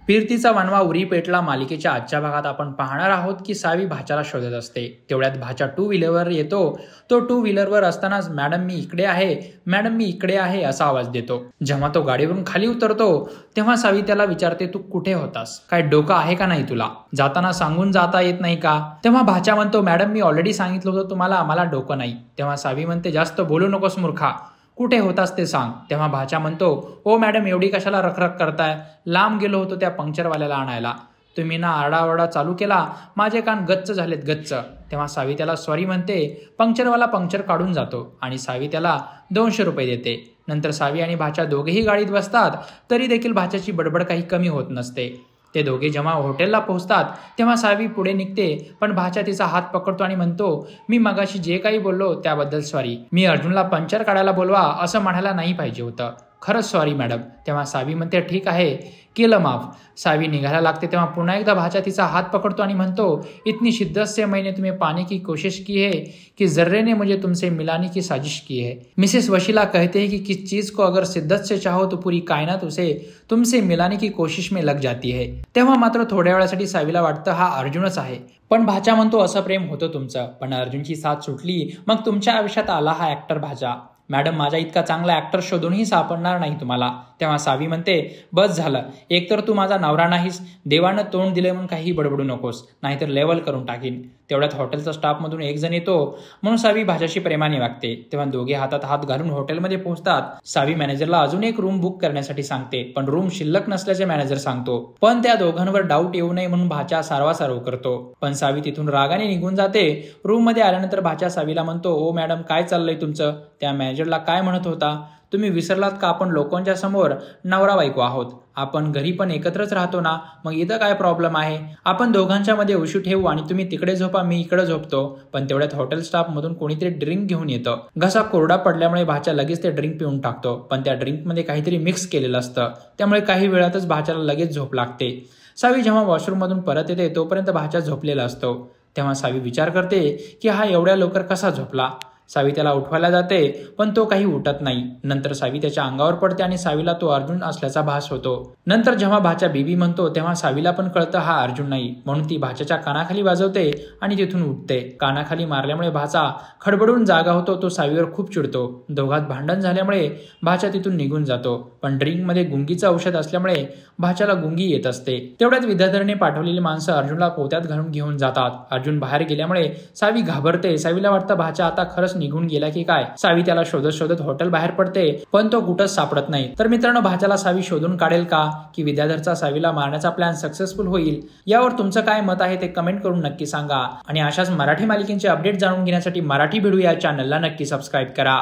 फिरतीचा वनवा उरी पेटला मालिकेच्या आजच्या भागात आपण पाहणार आहोत की सावी भाच्याला शोधत असते। तेवढ्यात भाच्या टू व्हीलरवर येतो। तो टू व्हीलरवर असतानाच मॅडम मी इकडे आहे, मॅडम मी इकडे आहे असा आवाज देतो। जेव्हा तो गाडीवरून खाली उतरतो तेव्हा सावी त्याला विचारते तू कुठे होतास, काय डोकं आहे का नाही तुला, जाताना सांगून जाता येत नाही का? तेव्हा भाच्या म्हणतो मॅडम मी ऑलरेडी सांगितलं होतं तुम्हाला, मला डोकं नाही। तेव्हा सावी म्हणते जास्त बोलू नकोस मूर्खा, कुठे होतास ते सांग। तेव्हा भाच्या म्हणतो ओ मॅडम एवढी कशाला रखरख करताय, लांब गेलो होतो त्या पंक्चरवाल्याला आणायला, तुम्ही ना आरडाओरडा चालू केला, माझे कान गच्च झालेत गच्च। तेव्हा सावी त्याला सॉरी म्हणते। पंक्चरवाला पंक्चर काढून जातो आणि सावी त्याला 200 रुपये देते। नंतर सावी आणि भाच्या दोघेही गाडीत बसतात, तरी देखील भाच्याची बडबड काही कमी होत नसते। ते दोघे जेव्हा हॉटेलला पोहोचतात तेव्हा सावी पुढे निघते, पण भाच्या तिचा हात पकडतो आणि म्हणतो मी मगाशी जे काही बोललो त्याबद्दल सॉरी, मी अर्जुनला पंक्चर काढायला बोलवा असं म्हणायला नाही पाहिजे होतं, खरंच सॉरी मॅडम। तेव्हा सावी म्हणते ठीक आहे, केलं माफ। सावी निघायला लागते तेव्हा पुन्हा एकदा भाच्या तिचा हात पकडतो आणि म्हणतो इतनी शिद्दत से मैंने तुम्हें पाने की कोशिश की है कि जर्रे ने मुझे तुमसे मिलाने की साजिश की है। मिसेस वशीला कहते हैं कि किस चीज को अगर शिद्दत से चाहो तो पूरी कायनात उसे तुमसे मिलाने की कोशिश में लग जाती है। तेव्हा मात्र थोड्या वेळासाठी सावीला वाटतं हा अर्जुनच आहे, पण भाच्या म्हणतो असं प्रेम होतं तुमचं, पण अर्जुनची साथ सुटली मग तुमच्या आयुष्यात आला हा ऍक्टर भाच्या। मॅडम माझा इतका चांगला ऍक्टर शोधूनही सापडणार नाही तुम्हाला। तेव्हा सावी म्हणते बस झालं, एकतर तू माझा नवरा नाहीस, देवानं तोंड दिले म्हणून काही बडबडू नकोस, नाहीतर लेवल करून टाकीन। तेवढ्यात हॉटेलचा स्टाफमधून एक जण येतो म्हणून सावी भाच्याशी प्रेमाने वागते। तेव्हा दोघे हातात हात घालून हॉटेलमध्ये पोहोचतात। सावी मॅनेजरला अजून एक रूम बुक करण्यासाठी सांगते, पण रूम शिल्लक नसल्याचे मॅनेजर सांगतो, पण त्या दोघांवर डाऊट येऊ नये म्हणून भाच्या सारवासारव करतो। पण सावी तिथून रागाने निघून जाते। रूम मध्ये आल्यानंतर भाच्या सावीला म्हणतो ओ मॅडम काय चाललंय तुमचं, त्या मॅनेजरला काय म्हणत होता, तुम्ही विसरलात का आपण लोकांच्या समोर नवरा बायको आहोत, आपण घरी पण एकत्रच राहतो ना, मग इथं काय प्रॉब्लेम आहे, आपण दोघांच्या मध्ये उशी ठेवू आणि तुम्ही तिकडे झोपा मी इकडे झोपतो। पण तेवढ्यात हॉटेल स्टाफ मधून कोणीतरी ड्रिंक घेऊन येतं। घसा कोरडा पडल्यामुळे भाच्या लगेच ते ड्रिंक पिऊन टाकतो, पण त्या ड्रिंक मध्ये काहीतरी मिक्स केलेलं असतं, त्यामुळे काही वेळातच भाच्याला लगेच झोप लागते। सावी जेव्हा वॉशरूम मधून परत येते तोपर्यंत भाच्या झोपलेला असतो। तेव्हा सावी विचार करते की हा एवढ्या लवकर कसा झोपला। सावी त्याला उठवायला जाते पण तो काही उठत नाही। नंतर सावी त्याच्या अंगावर पडते आणि सावीला तो अर्जुन असल्याचा भास होतो। नंतर जेव्हा भाच्या बीबी म्हणतो तेव्हा सावीला पण कळतं हा अर्जुन नाही, म्हणून ती भाच्याच्या कानाखाली वाजवते आणि तिथून उठते। कानाखाली मारल्यामुळे भाचा खडबडून जागा होतो, तो सावीवर खूप चिडतो। दोघात भांडण झाल्यामुळे भाच्या तिथून निघून जातो, पण ड्रिंक मध्ये गुंगीचं औषध असल्यामुळे भाच्याला गुंगी येत असते। तेवढ्यात विद्याधरने पाठवलेली माणसं अर्जुनला पोत्यात घालून घेऊन जातात। अर्जुन बाहेर गेल्यामुळे सावी घाबरते। सावीला वाटतं भाच्या आता खरंच निघून गेला की काय। सावी त्याला शोधत शोधत हॉटेल बाहेर पडते, पण तो कुठंच सापडत नाही। तर मित्रांनो भाच्याला सावी शोधून काढेल का, की विद्याधरचा सावीला मारण्याचा प्लॅन सक्सेसफुल होईल, यावर तुमचं काय मत आहे ते कमेंट करून नक्की सांगा। आणि अशाच मराठी मालिकेचे अपडेट जाणून घेण्यासाठी मराठी भिडू या चॅनलला नक्की सबस्क्राईब करा।